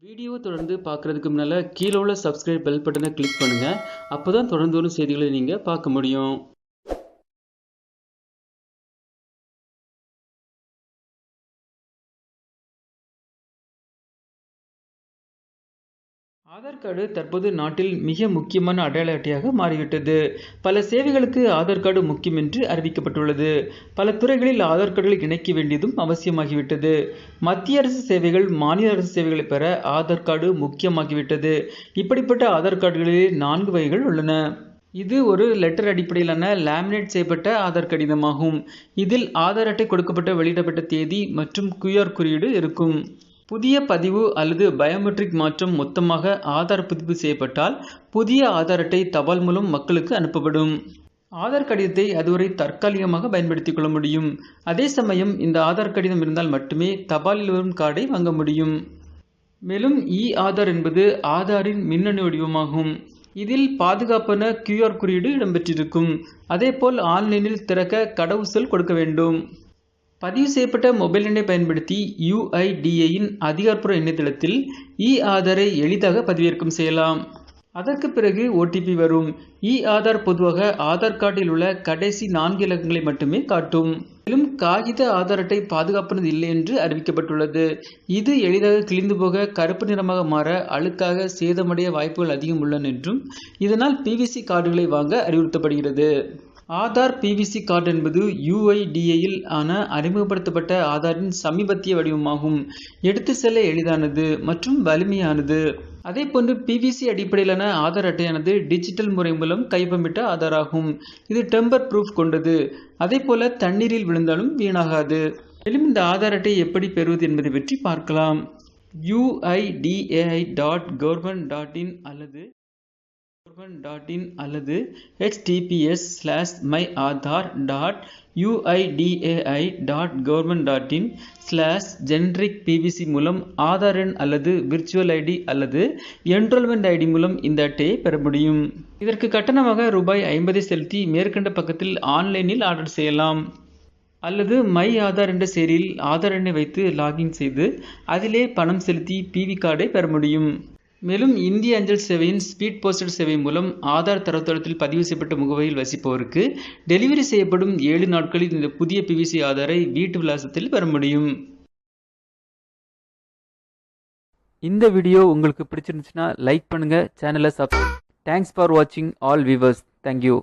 வீடியோவை தொடர்ந்து பார்க்குறதுக்கு முன்னால் கீழே உள்ள சப்ஸ்கிரைப் பெல் பட்டனை கிளிக் பண்ணுங்கள். அப்போ தான் தொடர்ந்து வரும் செய்திகளை நீங்கள் பார்க்க முடியும். ஆதார் கார்டு தற்போது நாட்டில் மிக முக்கியமான அடையாள அட்டையாக மாறிவிட்டது. பல சேவைகளுக்கு ஆதார் கார்டு முக்கியம் என்று அறிவிக்கப்பட்டுள்ளது. பல துறைகளில் ஆதார் கார்டுகளை இணைக்க வேண்டியதும் அவசியமாகிவிட்டது. மத்திய அரசு சேவைகள், மாநில அரசு சேவைகளை பெற ஆதார் கார்டு முக்கியமாகிவிட்டது. இப்படிப்பட்ட ஆதார் கார்டுகளிலே 4 வகைகள் உள்ளன. இது ஒரு லெட்டர் அடிப்படையிலான லேமினேட் செய்யப்பட்ட ஆதார் கடிதமாகும். இதில் ஆதார் அட்டை கொடுக்கப்பட்ட வெளியிடப்பட்ட தேதி மற்றும் QR குறியீடு இருக்கும். புதிய பதிவு அல்லது பயோமெட்ரிக் மாற்றம் மொத்தமாக ஆதார் புதுப்பிப்பு செய்யப்பட்டால் புதிய ஆதார் அட்டை தபால் மூலம் மக்களுக்கு அனுப்பப்படும். ஆதார் கடிதத்தை அதுவரை தற்காலிகமாக பயன்படுத்திக் கொள்ள முடியும். அதே சமயம் இந்த ஆதார் கடிதம் இருந்தால் மட்டுமே தபாலில் வரும் கார்டை வாங்க முடியும். மேலும் ஆதார் என்பது ஆதாரின் மின்னணு வடிவமாகும். இதில் பாதுகாப்பான QR குறியீடு இடம்பெற்றிருக்கும். அதேபோல் ஆன்லைனில் திறக்க கடவுச்சொல் கொடுக்க வேண்டும். பதிவு செய்யப்பட்ட மொபைல் எண்ணை பயன்படுத்தி UIDAயின் அதிகாரப்பூர்வ இணையதளத்தில் ஆதாரை எளிதாக பதிவிறக்கம் செய்யலாம். அதற்கு பிறகு OTP வரும். ஆதார் பொதுவாக ஆதார் கார்டில் உள்ள கடைசி 4 இலக்கங்களை மட்டுமே காட்டும். மேலும் காகித ஆதார் அட்டை பாதுகாப்பானது இல்லை என்று அறிவிக்கப்பட்டுள்ளது. இது எளிதாக கிழிந்து போக, கருப்பு நிறமாக மாற, அழுக்காக, சேதமடைய வாய்ப்புகள் அதிகம் உள்ளன என்றும் இதனால் PVC கார்டுகளை வாங்க அறிவுறுத்தப்படுகிறது. ஆதார் PVC கார்டு என்பது UIDAயில் அறிமுகப்படுத்தப்பட்ட ஆதாரின் சமீபத்திய வடிவமாகும். எடுத்து செல்ல எளிதானது மற்றும் வலிமையானது. அதேபோன்று PVC அடிப்படையிலான ஆதார் அட்டையானது டிஜிட்டல் முறை மூலம் கைப்பமிட்ட ஆதார் ஆகும். இது டெம்பர் ப்ரூஃப் கொண்டது. அதேபோல தண்ணீரில் விழுந்தாலும் வீணாகாது. மேலும் இந்த ஆதார் அட்டையை எப்படி பெறுவது என்பதை பற்றி பார்க்கலாம். uidai.government.in அல்லது https://myaadhar.uidai.government.in/generic PVC மூலம் ஆதார் எண் அல்லது விர்ச்சுவல் ஐடி அல்லது என்ரோல்மெண்ட் ஐடி மூலம் இந்த அட்டையை பெற முடியும். இதற்கு கட்டணமாக ₹50 செலுத்தி மேற்கண்ட பக்கத்தில் ஆன்லைனில் ஆர்டர் செய்யலாம். அல்லது மை ஆதார் என்ற செயலியில் ஆதார் எண்ணை வைத்து லாகின் செய்து அதிலே பணம் செலுத்தி PV கார்டை பெற முடியும். மேலும் இந்திய அஞ்சல் சேவையின் ஸ்பீட் போஸ்டல் சேவை மூலம் ஆதார் தரவுத்தளத்தில் பதிவு செய்யப்பட்ட முகவரியில் வசிப்பவருக்கு டெலிவரி செய்யப்படும் 7 நாட்களில் இந்த புதிய PVC ஆதாரை வீட்டு விலாசத்தில் பெற முடியும். இந்த வீடியோ உங்களுக்கு பிடிச்சிருந்துச்சுன்னா லைக் பண்ணுங்க, சேனலை சப்ஸ்கிரைப். தேங்க்ஸ் ஃபார் வாட்சிங் ஆல் வியூவர்ஸ். தேங்க்யூ.